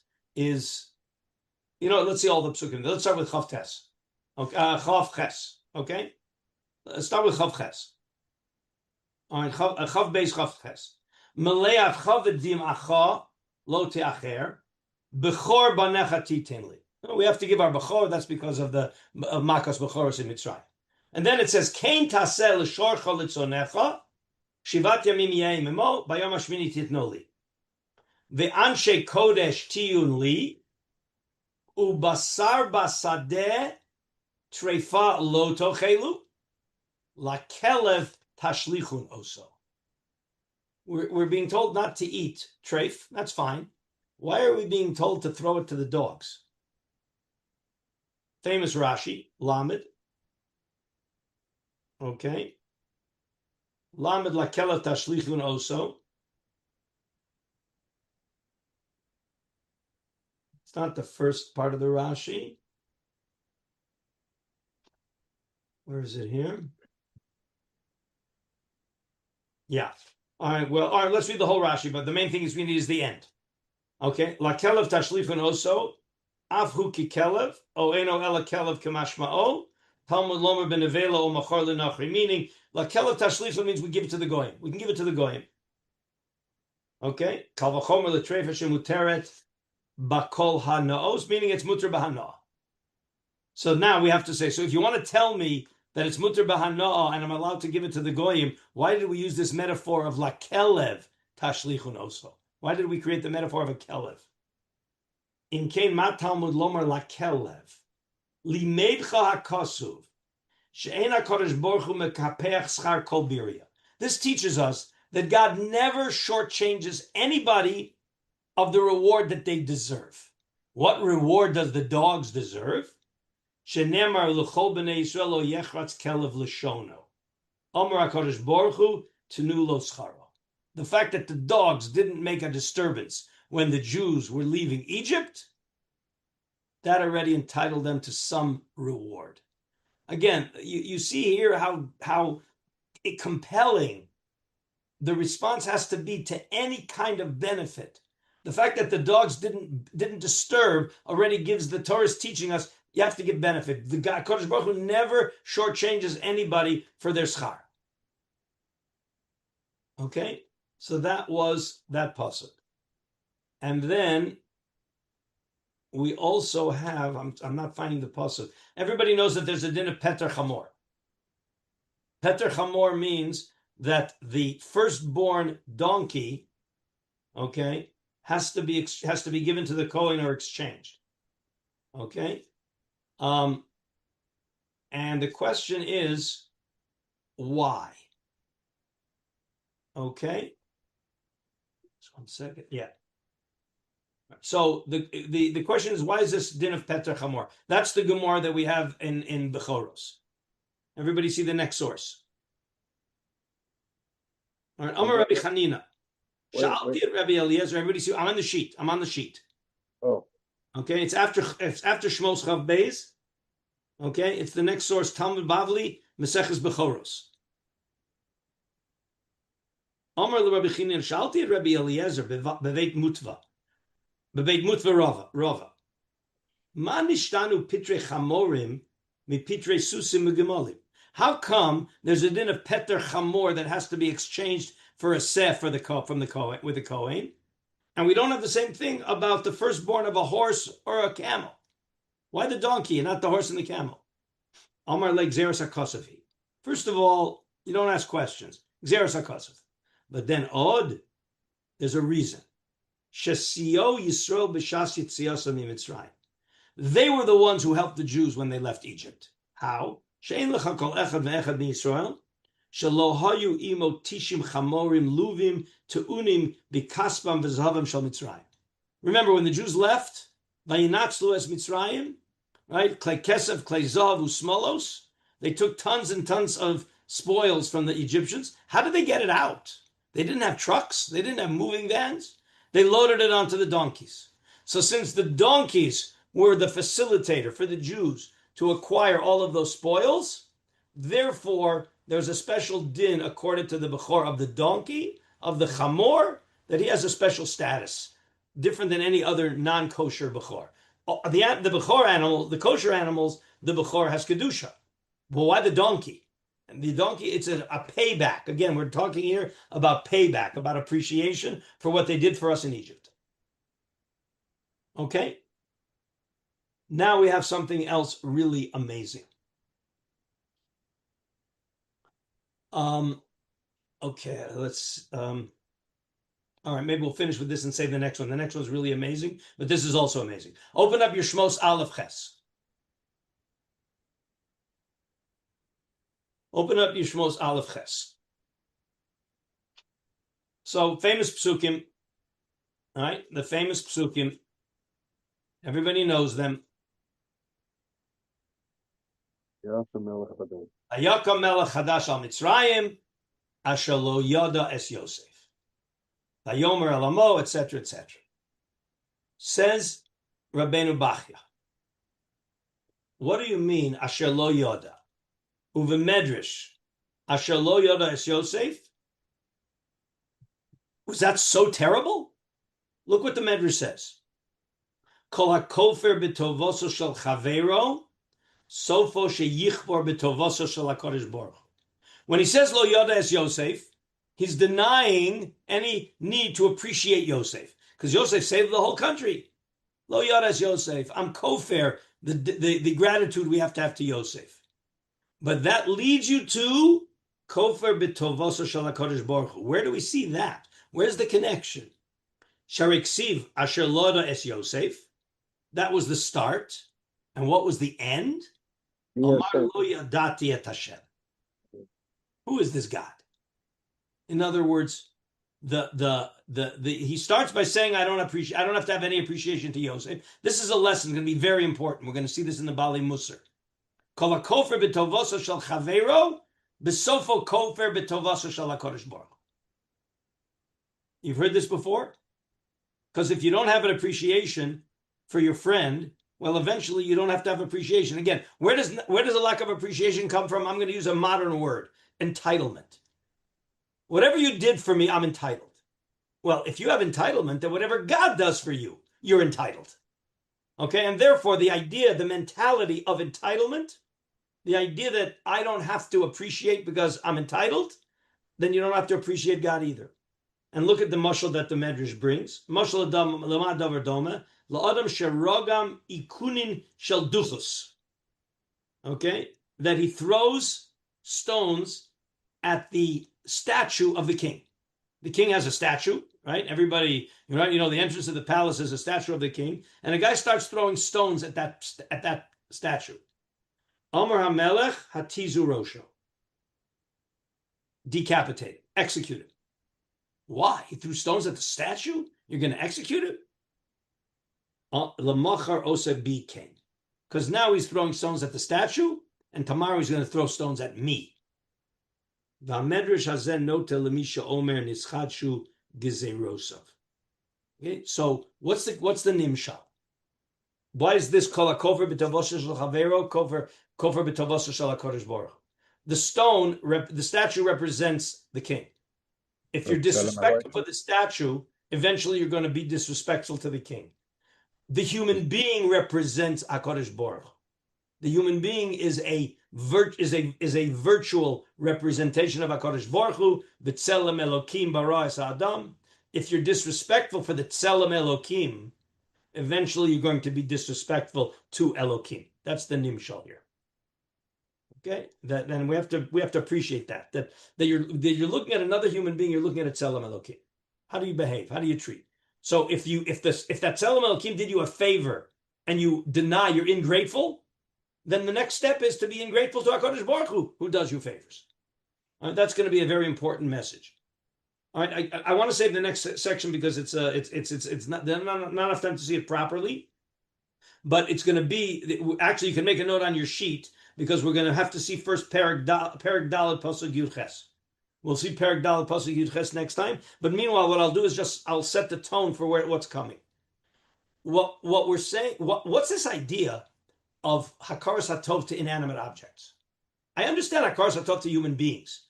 let's see all the psukim. Let's start with Chaf Tes. Okay, Chaf Ches. Okay, let's start with Chaf Ches. All right, Chaf Beis Chaf Ches. Meleach chavedim acha lo teacher bechor banecha titenli. We have to give our bechor. That's because of the makas bechoros in Mitzrayim. And then it says Kain taseh l'shorcha litzonecha shivat yamim yeim emo bayom hashmini titnoli. Ve'anshe kodesh tiyun li, ubasar basadeh treifa lo tochelu, lakelev tashlichun oso. We're being told not to eat treif. That's fine. Why are we being told to throw it to the dogs? Famous Rashi, Lamed. Okay. Lamed lakelev tashlichun oso. Not the first part of the Rashi. Where is it here? Yeah. All right. Well, all right. Let's read the whole Rashi, but the main thing we need is the end. Okay. La kelev tashlifun oso, afhu ki kelev, o eno ela kelev kamashma'o, Talmud lomer benevela o machar lenachri. Meaning, la kelev tashlifun means we give it to the goyim. We can give it to the goyim. Okay. Kal vachomer letreif Hashem muteret. Bakol hanaos, meaning it's mutter bahana. So now we have to say, so if you want to tell me that it's mutter bahana and I'm allowed to give it to the goyim, why did we use this metaphor of la kelev tashlichun oso? Why did we create the metaphor of a kelev? In kein mat Talmud lomer la kelev limeidcha hakasuv she'en hakodesh baruch hu mekapeach schar kol birya. This teaches us that God never shortchanges anybody of the reward that they deserve. What reward does the dogs deserve? Shenemar l'chol b'nei Yisrael lo yechratz kelev l'shono. Omer HaKadosh Baruch Hu tenu lo scharo. The fact that the dogs didn't make a disturbance when the Jews were leaving Egypt, that already entitled them to some reward. Again, you see here how compelling the response has to be to any kind of benefit. The fact that the dogs didn't disturb already gives the Torah is teaching us you have to give benefit. The God, Kodesh Baruch Hu, never shortchanges anybody for their schar. Okay, so that was that pasuk, and then we also have. I'm not finding the pasuk. Everybody knows that there's a din of Peter Chamor. Peter Chamor means that the firstborn donkey, okay, has to be given to the Kohen or exchanged. Okay, and the question is why? Okay, just 1 second. Yeah. So the question is, why is this din of Peter Chamor? That's the Gemara that we have in Bechoros. Everybody see the next source. All right, Amar Rabbi Chanina. Sha'alti Rabbi Eliezer. Everybody see? I'm on the sheet. Oh. Okay, it's after Shmos Chav Beis. Okay, it's the next source. Talmud Bavli Maseches Bechoros. Amar Rabbi Chanina. Sha'alti Rabbi Eliezer beveit Mutva. Beveit Mutva Rava. Ma nishtanu pitre chamorim mi pitre susim u'gemolim. How come there's a din of Peter Chamor that has to be exchanged for a sef with the Kohen, and we don't have the same thing about the firstborn of a horse or a camel? Why the donkey and not the horse and the camel? Amar like Xeris HaKosavi. First of all, you don't ask questions. Xeris HaKosav. But then Od, there's a reason. Shesio Yisrael b'shas yitziasam miMitzrayim. They were the ones who helped the Jews when they left Egypt. How? She'en lecha kol echad ve'echad miYisrael shelo hayu imo tishim chamorim luvim te'unim bikaspam v'zahavam shel Mitzrayim. Remember when the Jews left, vayinatzlu es Mitzrayim, right? Klei kesef, klei zahav u'smolos. They took tons and tons of spoils from the Egyptians. How did they get it out? They didn't have trucks. They didn't have moving vans. They loaded it onto the donkeys. So since the donkeys were the facilitator for the Jews to acquire all of those spoils, therefore there's a special din according to the Bechor of the donkey, of the Chamor, that he has a special status, different than any other non-kosher Bechor. The Bechor animal, the kosher animals, the Bechor has Kedusha. Well, why the donkey? And the donkey, it's a payback. Again, we're talking here about payback, about appreciation for what they did for us in Egypt. Okay? Now we have something else really amazing. Okay, let's... all right, maybe we'll finish with this and save the next one. The next one's really amazing, but this is also amazing. Open up your Shmos Aleph Ches. Open up Yishmos Aleph Ches. So, famous psukim, all right? The famous psukim, everybody knows them. Hayakam melech chadash al Mitzrayim, asher lo yada es Yosef. Vayomer elamo, etc., etc. Says Rabbeinu Bachya. What do you mean, asher lo yada? Uve medrash, asher lo yada es Yosef. Was that so terrible? Look what the medrash says. Kol hakofer b'tovoso shel chaveiro, sofo sheyichbor b'tovoso shel HaKadosh Baruch Hu. When he says lo yada es Yosef, he's denying any need to appreciate Yosef, because Yosef saved the whole country. Lo yada es Yosef. I'm kofer the gratitude we have to Yosef. But that leads you to Kofer b'tovoso shel HaKadosh Baruch Hu. Where do we see that? Where's the connection? Shariksiv asher loda es Yosef. That was the start. And what was the end? Amar lo yadati et Hashem. Who is this God? In other words, he starts by saying, I don't have to have any appreciation to Yosef. This is a lesson going to be very important. We're going to see this in the Bali Musar. Kol hakofer b'tovoso shel chaveiro, b'sofo kofer b'tovoso shel HaKadosh Baruch Hu. You've heard this before? Because if you don't have an appreciation for your friend, Well, eventually you don't have to have appreciation. Again, where does a lack of appreciation come from? I'm going to use a modern word, entitlement. Whatever you did for me, I'm entitled. Well, if you have entitlement, then whatever God does for you, you're entitled. Okay, and therefore the idea, the mentality of entitlement, the idea that I don't have to appreciate because I'm entitled, then you don't have to appreciate God either. And look at the mashal that the Medrash brings. Mashal adam lemad davar doma la'adam sherogam ikunin shel duchus. Okay, that he throws stones at the statue of the king. The king has a statue, right? Everybody, right? You know, the entrance of the palace is a statue of the king, and a guy starts throwing stones at that statue. Amar HaMelech hatizu rosho. Decapitated, executed. Why? He threw stones at the statue? You're going to execute it? Lamachar ose bi king. Because now he's throwing stones at the statue, and tomorrow he's going to throw stones at me. V'hamedrash hazen nota lemisha omer nischadshu gizerosov. Okay, so what's the nimshal? Why is this kol hakover b'tavosa shel chavero kover b'tavosa shel hakodesh baruch? The stone, the statue represents the king. If you're disrespectful for the statue, eventually you're going to be disrespectful to the king. The human being represents HaKadosh Baruch. The human being is a virtual representation of HaKadosh Baruch Hu. B'tzelem Elokim bara es Adam. If you're disrespectful for the Tzelem Elokim, eventually you're going to be disrespectful to Elokim. That's the nimshal here. Okay, and we have to appreciate that you're looking at another human being, you're looking at a Tzelem Elokim. How do you behave? How do you treat? So if that Tzelem Elokim did you a favor and you deny, you're ingrateful, then the next step is to be ingrateful to HaKadosh Baruch Hu, who does you favors. All right, that's going to be a very important message. All right, I want to save the next section because it's not enough time to see it properly, but it's going to be actually you can make a note on your sheet because we're going to have to see first Perek Dalet Pasuk Yud Ches. We'll see Perek Dalet Pasuk Yud Ches next time. But meanwhile, what I'll do is I'll set the tone for what's coming. What we're saying, what's this idea of Hakarat Hatov to inanimate objects? I understand Hakarat Hatov to human beings.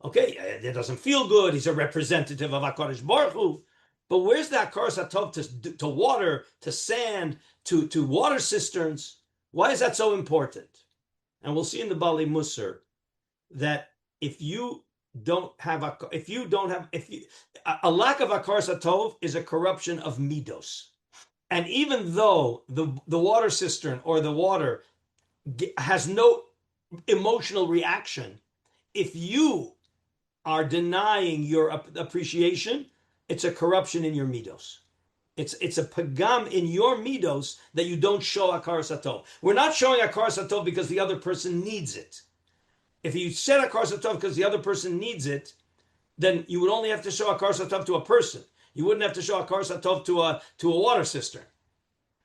Okay, it doesn't feel good. He's a representative of HaKadosh Baruch Hu. But where's the Hakarat Hatov to water, to sand, to water cisterns? Why is that so important? And we'll see in the Bali Musar that a lack of Hakarat Hatov is a corruption of midos. And even though the water cistern or the water has no emotional reaction, if you are denying your appreciation, it's a corruption in your midos. It's a pagam in your midos that you don't show Hakarat Hatov. We're not showing Hakarat Hatov because the other person needs it. If you said Hakarat Hatov because the other person needs it, then you would only have to show Hakarat Hatov to a person. You wouldn't have to show Hakarat Hatov to a water cistern.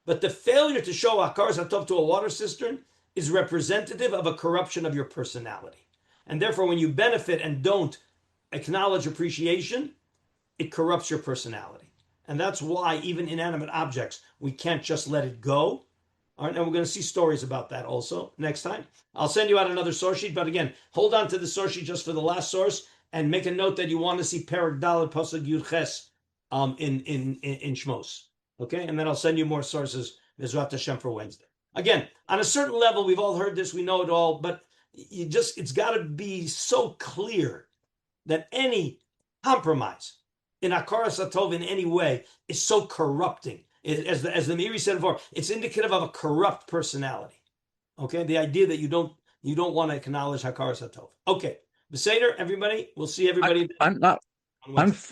But the failure to show Hakarat Hatov to a water cistern is representative of a corruption of your personality. And therefore, when you benefit and don't acknowledge appreciation, it corrupts your personality. And that's why even inanimate objects, we can't just let it go. All right, and we're going to see stories about that also next time. I'll send you out another source sheet, but again, hold on to the source sheet just for the last source and make a note that you want to see Perek Dalet Pasuk Yud Ches in Shmos. Okay, and then I'll send you more sources, Mizrat Hashem, for Wednesday. Again, on a certain level, we've all heard this, we know it all, but it's got to be so clear that any compromise in Hakarat Hatov in any way is so corrupting. As the Meiri said before, it's indicative of a corrupt personality. Okay, the idea that you don't want to acknowledge Hakarat Hatov. Okay, Beseder, everybody, we'll see everybody.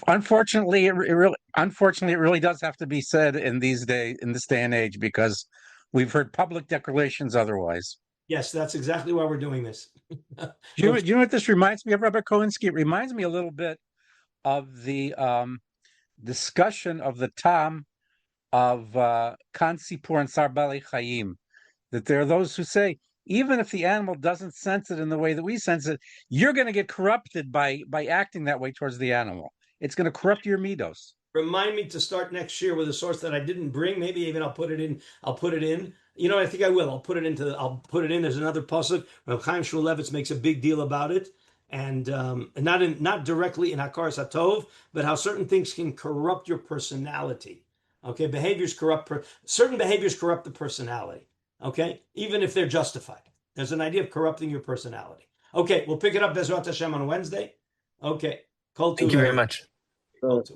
Unfortunately, it really does have to be said in this day and age because we've heard public declarations otherwise. Yes, that's exactly why we're doing this. You know what this reminds me of, Rabbi Karlinsky? It reminds me a little bit of the discussion of the Tam of Kan Sipur and Sar Bali Chaim, that there are those who say, even if the animal doesn't sense it in the way that we sense it, you're going to get corrupted by acting that way towards the animal. It's going to corrupt your midos. Remind me to start next year with a source that I didn't bring. Maybe even I'll put it in. You know, I think I will. I'll put it in. There's another pasuk. Rabbi Chaim Shmulevitz makes a big deal about it, and not directly in Hakarat Hatov, but how certain things can corrupt your personality. Okay, certain behaviors corrupt the personality. Okay, even if they're justified. There's an idea of corrupting your personality. Okay, we'll pick it up Bezrat Hashem on Wednesday. Okay, Thank you very much. Thank